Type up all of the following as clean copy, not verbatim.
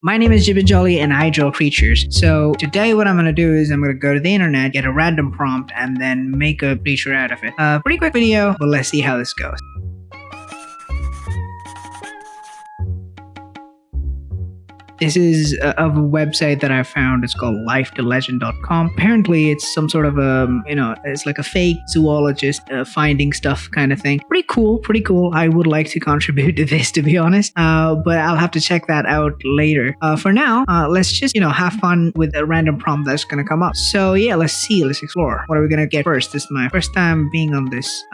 My name is Jibin Jolly and I draw creatures. So today what I'm going to do is I'm going to go to the internet, get a random prompt, and then make a creature out of it. Pretty quick video, but let's see how this goes. This is of a website that I found. It's called lifetolegend.com. Apparently, it's some sort of it's like a fake zoologist finding stuff kind of thing. Pretty cool. I would like to contribute to this, to be honest. But I'll have to check that out later. For now, let's just, have fun with a random prompt that's going to come up. So yeah, let's explore. What are we going to get first? This is my first time being on this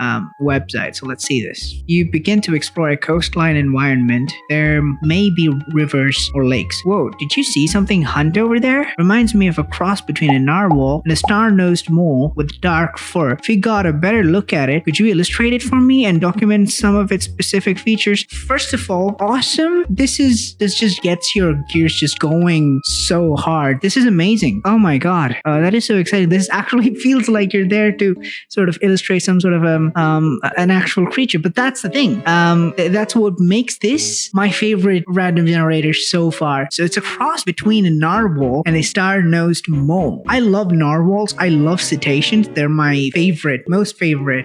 website. So let's see this. You begin to explore a coastline environment. There may be rivers or lakes. Whoa, did you see something hunt over there? Reminds me of a cross between a narwhal and a star-nosed mole with dark fur. If you got a better look at it, could you illustrate it for me and document some of its specific features? First of all, awesome. This just gets your gears just going so hard. This is amazing. Oh my god. That is so exciting. This actually feels like you're there to sort of illustrate some sort of an actual creature. But that's the thing. That's what makes this my favorite random generator so far. So it's a cross between a narwhal and a star-nosed mole. I love narwhals. I love cetaceans. They're my most favorite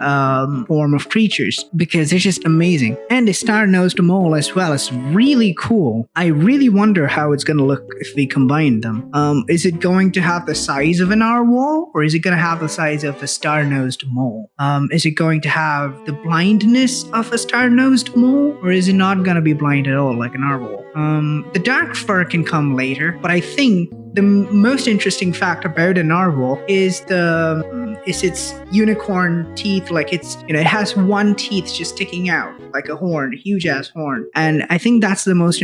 form of creatures because they're just amazing. And a star-nosed mole as well is really cool. I really wonder how it's going to look if we combine them. Is it going to have the size of a narwhal, or is it going to have the size of a star-nosed mole? Is it going to have the blindness of a star-nosed mole, or is it not going to be blind at all like a narwhal? The dark fur can come later, but I think the most interesting fact about a narwhal is its unicorn teeth. Like it has one teeth just sticking out like a horn, huge ass horn. And I think that's the most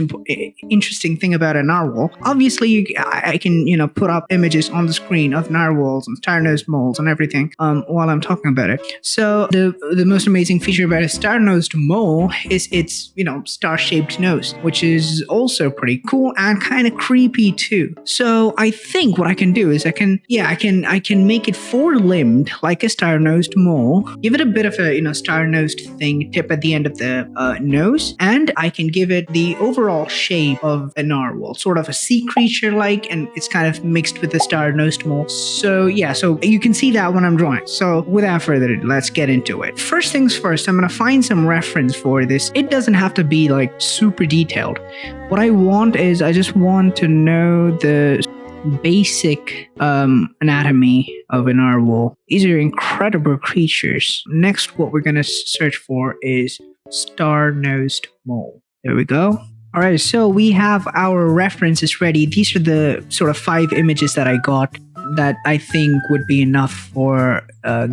interesting thing about a narwhal. Obviously, I can put up images on the screen of narwhals and star-nosed moles and everything while I'm talking about it. So the most amazing feature about a star-nosed mole is its star-shaped nose, which is also pretty cool and kind of creepy too. So I think what I can do is I can make it four-limbed like a star-nosed mole, give it a bit of a star-nosed thing tip at the end of the nose, and I can give it the overall shape of a narwhal, sort of a sea creature like, and it's kind of mixed with the star-nosed mole. So yeah, so you can see that when I'm drawing. So without further ado, let's get into it. First things first, I'm gonna find some reference for this. It doesn't have to be like super detailed. What I want is I just want to know the basic anatomy of a narwhal. These are incredible creatures. Next, what we're going to search for is star-nosed mole. There we go. All right, so we have our references ready. These are the sort of 5 images that I got that I think would be enough for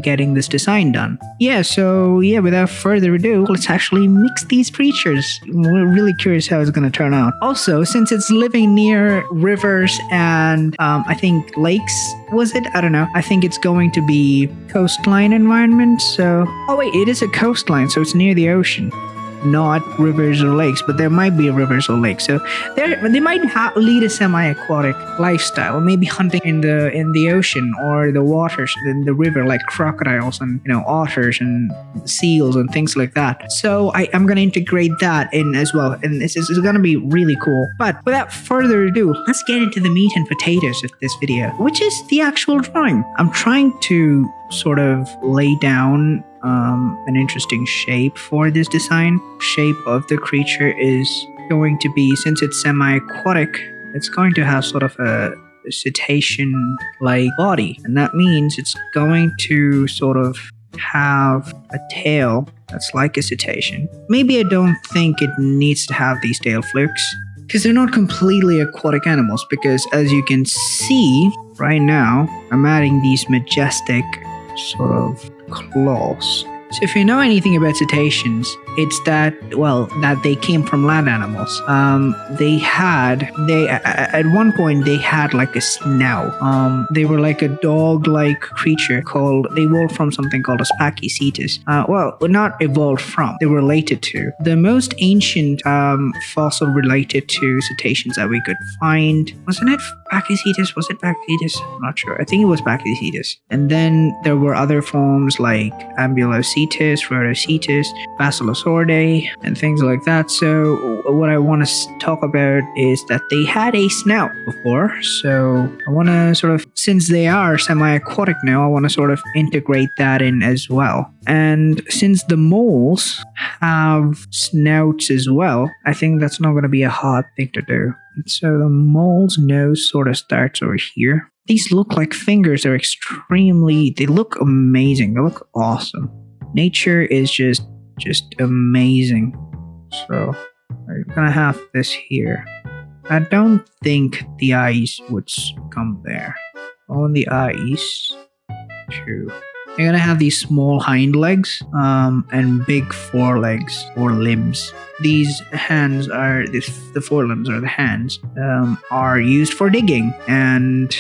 getting this design done. So without further ado, let's actually mix these creatures. We're really curious how it's going to turn out. Also, since it's living near rivers and I think lakes, was it? I don't know. I think it's going to be coastline environment. So, oh wait, it is a coastline, so it's near the ocean. Not rivers or lakes, but there might be rivers or lakes. So they might lead a semi-aquatic lifestyle, maybe hunting in the ocean or the waters, in the river, like crocodiles and otters and seals and things like that. So I'm going to integrate that in as well, and this is going to be really cool. But without further ado, let's get into the meat and potatoes of this video, which is the actual drawing. I'm trying to sort of lay down an interesting shape for this design. Shape of the creature is going to be, since it's semi-aquatic, it's going to have sort of a cetacean-like body, and that means it's going to sort of have a tail that's like a cetacean. Maybe I don't think it needs to have these tail flukes because they're not completely aquatic animals, because as you can see right now, I'm adding these majestic sort of claws. So if you know anything about cetaceans, it's that they came from land animals. At one point they had like a snout. They were like a dog-like creature they evolved from something called a Spachycetus. Not evolved from, they were related to. The most ancient fossil related to cetaceans that we could find, wasn't it Spachycetus? Was it Spachycetus? I'm not sure. I think it was Spachycetus. And then there were other forms like Ambulocetus Cetus, Rhodocetus, Basilosauridae, and things like that. So what I want to talk about is that they had a snout before. So I want to sort of, since they are semi-aquatic now, I want to sort of integrate that in as well. And since the moles have snouts as well, I think that's not going to be a hard thing to do. So the mole's nose sort of starts over here. These look like fingers. They look amazing. They look awesome. Nature is just amazing. So I'm gonna have this here. I don't think the eyes would come there. On the eyes, too. They're gonna have these small hind legs and big forelegs or limbs. These hands are the forelimbs or the hands are used for digging and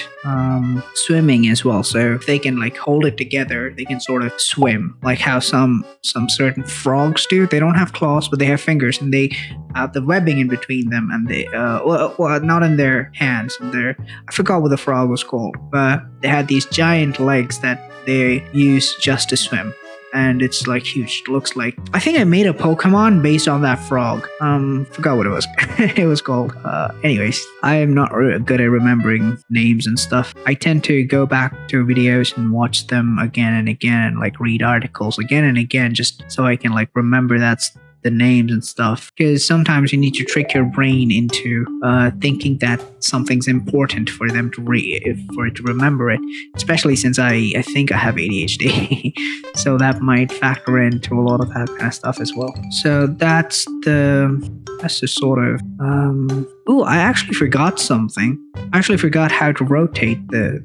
swimming as well. So if they can like hold it together, they can sort of swim, like how some certain frogs do. They don't have claws, but they have fingers, and they have the webbing in between them, and they well, not in their hands. I forgot what the frog was called, but they had these giant legs that they use just to swim. And it's like huge. It looks like, I think I made a Pokemon based on that frog. Forgot what it was. It was called. Anyways, I am not good at remembering names and stuff. I tend to go back to videos and watch them again and again, and like read articles again and again, just so I can like remember that's the names and stuff, because sometimes you need to trick your brain into thinking that something's important for them to for it to remember it, especially since I think I have ADHD. So that might factor into a lot of that kind of stuff as well. So that's the sort of I actually forgot something. I actually forgot how to rotate the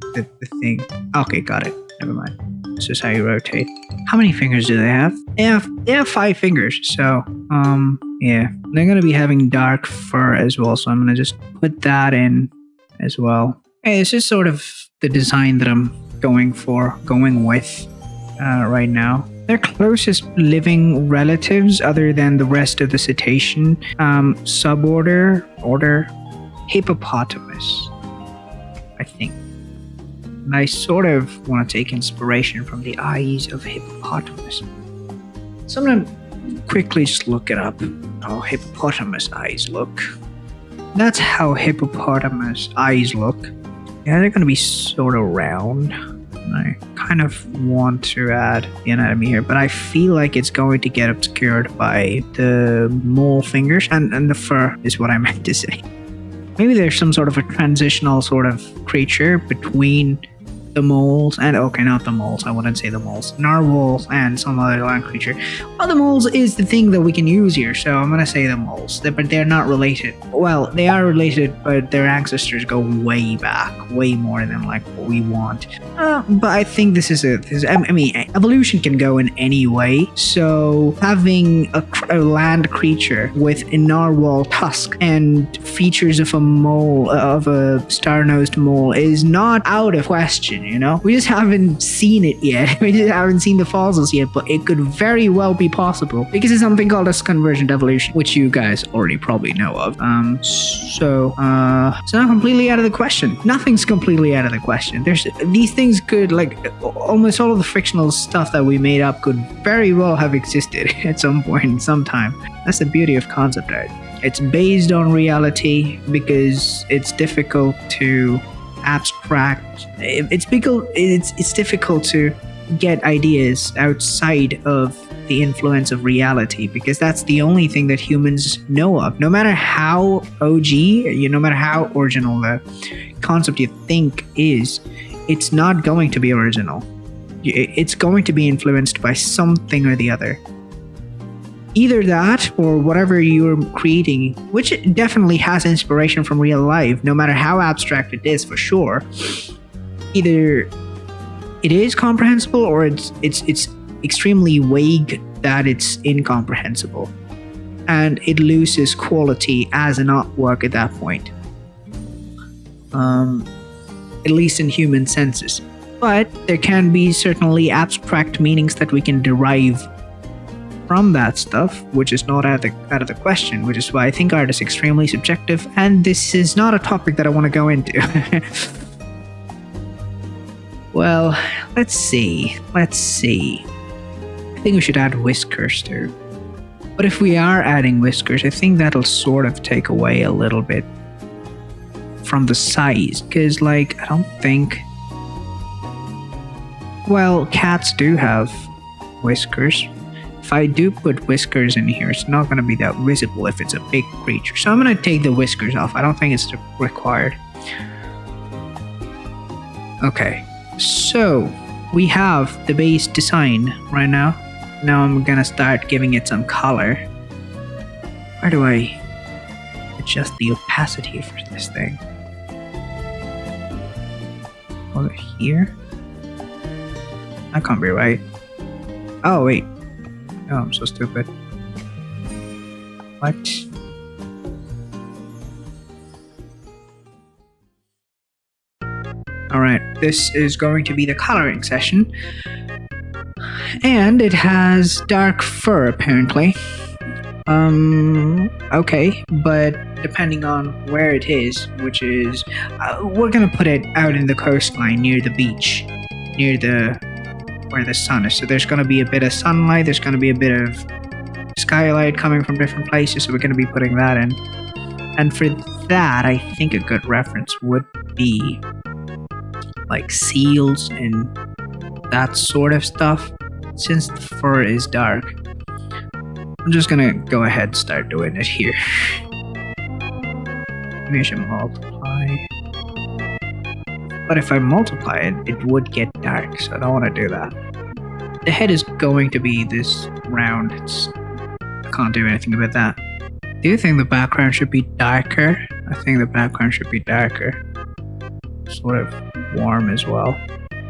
thing. Okay, got it. Never mind. This is how you rotate. How many fingers do they have? They have 5 fingers. So, yeah. They're going to be having dark fur as well. So I'm going to just put that in as well. Hey, this is sort of the design that I'm going with right now. Their closest living relatives, other than the rest of the cetacean suborder, order, hippopotamus, I think. And I sort of want to take inspiration from the eyes of hippopotamus. So I'm going to quickly just look it up. How hippopotamus eyes look. That's how hippopotamus eyes look. Yeah, they're going to be sort of round. I kind of want to add the anatomy here, but I feel like it's going to get obscured by the mole fingers and the fur is what I meant to say. Maybe there's some sort of a transitional sort of creature between the moles and, okay, not the moles, I wouldn't say the moles, narwhals and some other land creature. Well, the moles is the thing that we can use here, so I'm gonna say the moles, but they're not related. Well, they are related, but their ancestors go way back, way more than like what we want. But I think I mean, evolution can go in any way, so having a land creature with a narwhal tusk and features of a mole, of a star-nosed mole, is not out of question. You know, we just haven't seen it yet. We just haven't seen the fossils yet, but it could very well be possible because it's something called as convergent evolution, which you guys already probably know of. So it's not completely out of the question. Nothing's completely out of the question. These things could, like, almost all of the fictional stuff that we made up could very well have existed at some point in some time. That's the beauty of concept art. It's based on reality because it's difficult to abstract. It's difficult to get ideas outside of the influence of reality because that's the only thing that humans know of. No matter how OG, no matter how original the concept you think is, it's not going to be original. It's going to be influenced by something or the other. Either that or whatever you're creating, which definitely has inspiration from real life, no matter how abstract it is, for sure. Either it is comprehensible or it's extremely vague that it's incomprehensible. And it loses quality as an artwork at that point. At least in human senses. But there can be certainly abstract meanings that we can derive from that stuff, which is not out of the question, which is why I think art is extremely subjective, and this is not a topic that I want to go into. Well, let's see. I I think we should add whiskers too. But if we are adding whiskers, I think that'll sort of take away a little bit from the size. Because, like, I don't think... Well, cats do have whiskers. If I do put whiskers in here, it's not going to be that visible if it's a big creature. So I'm going to take the whiskers off. I don't think it's required. Okay, so we have the base design right now. Now I'm gonna start giving it some color. Where do I adjust the opacity for this thing? Over here? That can't be right. Oh, wait. Oh, I'm so stupid. What? Alright, this is going to be the coloring session. And it has dark fur, apparently. Okay, but depending on where it is, which is... we're gonna put it out in the coastline near the beach. Near where the sun is. So there's gonna be a bit of sunlight, there's gonna be a bit of skylight coming from different places, so we're gonna be putting that in. And for that, I think a good reference would be like seals and that sort of stuff, since the fur is dark. I'm just gonna go ahead and start doing it here. Maybe I should multiply. But if I multiply it, it would get dark, so I don't want to do that. The head is going to be this round. I can't do anything about that. Do you think the background should be darker? I think the background should be darker. Sort of warm as well.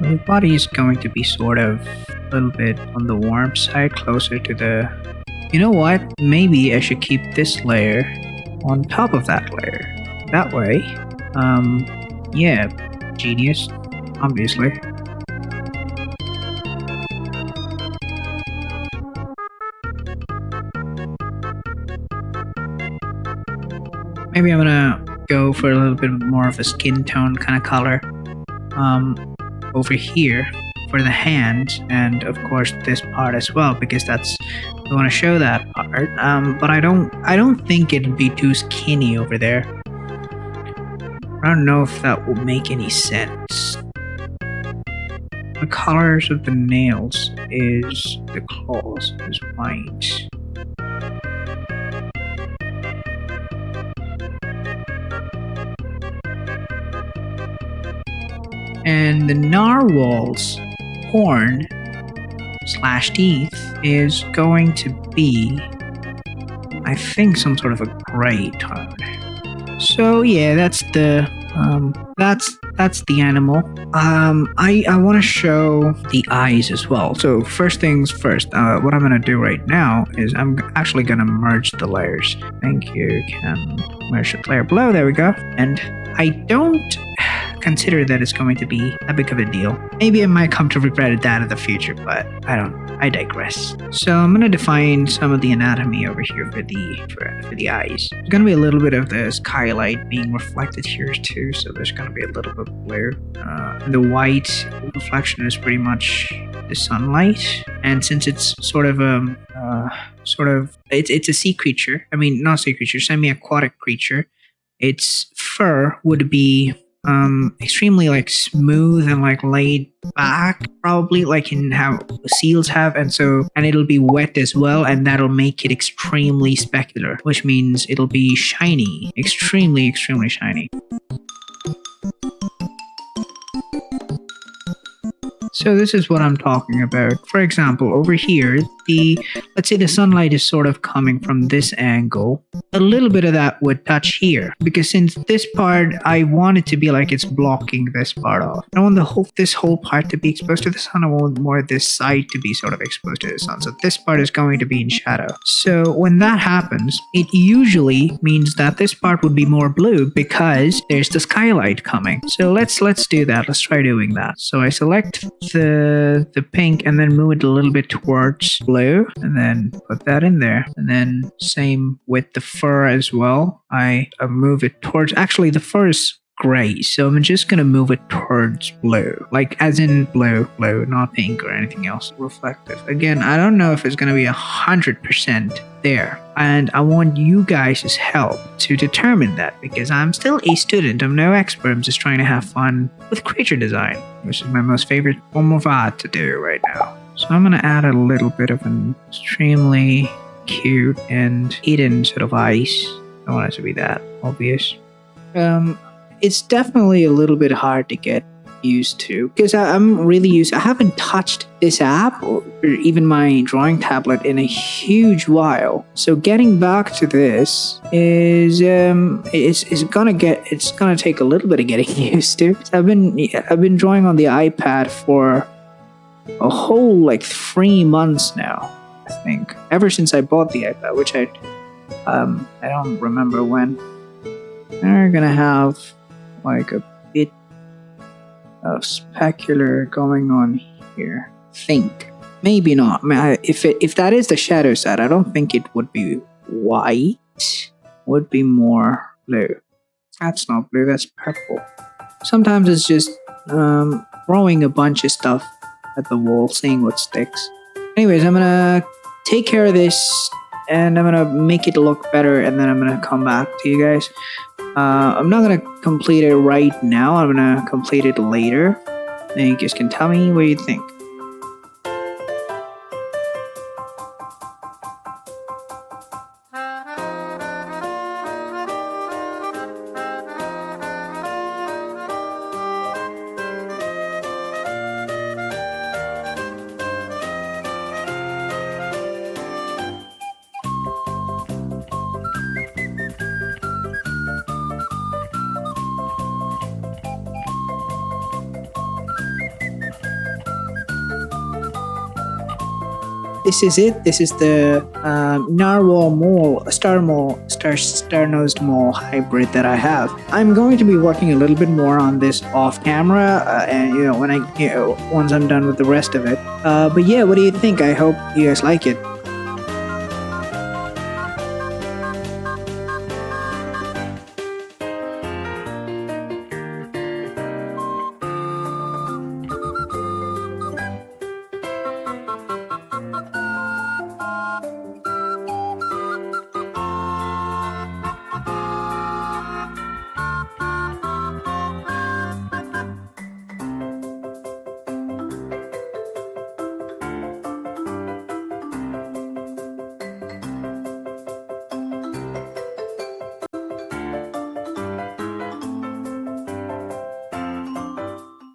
The body is going to be sort of a little bit on the warm side, closer to the... You know what? Maybe I should keep this layer on top of that layer. That way, yeah, genius, obviously. Maybe I'm gonna go for a little bit more of a skin tone kind of color over here for the hand, and of course this part as well, because that's, we want to show that part. But I don't think it'd be too skinny over there. I don't know if that will make any sense. The colors of the nails is the claws is white. And the narwhal's horn / teeth is going to be, I think, some sort of a gray tone. So yeah, that's the animal. I want to show the eyes as well. So first things first, what I'm gonna do right now is I'm actually gonna merge the layers. Thank you. Can merge the layer below. There we go. And I don't consider that it's going to be a big of a deal. Maybe I might come to regret that in the future, but I digress. So I'm going to define some of the anatomy over here for the eyes. There's going to be a little bit of the skylight being reflected here too, so there's going to be a little bit of blue. The white reflection is pretty much the sunlight, and since it's sort of it's a sea creature. I mean, not sea creature, semi-aquatic creature. Its fur would be extremely like smooth and like laid back, probably like in how seals have, and it'll be wet as well, and that'll make it extremely specular, which means it'll be shiny, extremely shiny. So this is what I'm talking about. For example, over here, let's say the sunlight is sort of coming from this angle. A little bit of that would touch here, because since this part, I want it to be like it's blocking this part off. I don't want this whole part to be exposed to the sun. I want more of this side to be sort of exposed to the sun. So this part is going to be in shadow. So when that happens, it usually means that this part would be more blue because there's the skylight coming. So let's do that. Let's try doing that. So I select the pink and then move it a little bit towards blue, and then put that in there, and then same with the fur as well. I move it towards, actually the fur is gray. So I'm just gonna move it towards blue, like as in blue, not pink or anything else. Reflective. Again, I don't know if it's gonna be 100% there, and I want you guys' help to determine that, because I'm still a student. I'm no expert. I'm just trying to have fun with creature design, which is my most favorite form of art to do right now. So I'm gonna add a little bit of an extremely cute and hidden sort of eyes. I don't want it to be that obvious. It's definitely a little bit hard to get used to, because I'm really used. I haven't touched this app or even my drawing tablet in a huge while. So getting back to this is it's gonna take a little bit of getting used to. I've been drawing on the iPad for a whole like 3 months now, I think, ever since I bought the iPad, which I don't remember when. We're gonna have like a bit of specular going on here. Think. Maybe not. I mean, if that is the shadow side, I don't think it would be white. It would be more blue. That's not blue, that's purple. Sometimes it's just throwing a bunch of stuff at the wall, seeing what sticks. Anyways, I'm gonna take care of this and I'm gonna make it look better, and then I'm gonna come back to you guys. I'm not gonna complete it right now. I'm gonna complete it later. And you guys can tell me what you think. This is it. This is the Narwhal mole, star-nosed mole hybrid that I have. I'm going to be working a little bit more on this off camera, and once I'm done with the rest of it. But yeah, what do you think? I hope you guys like it.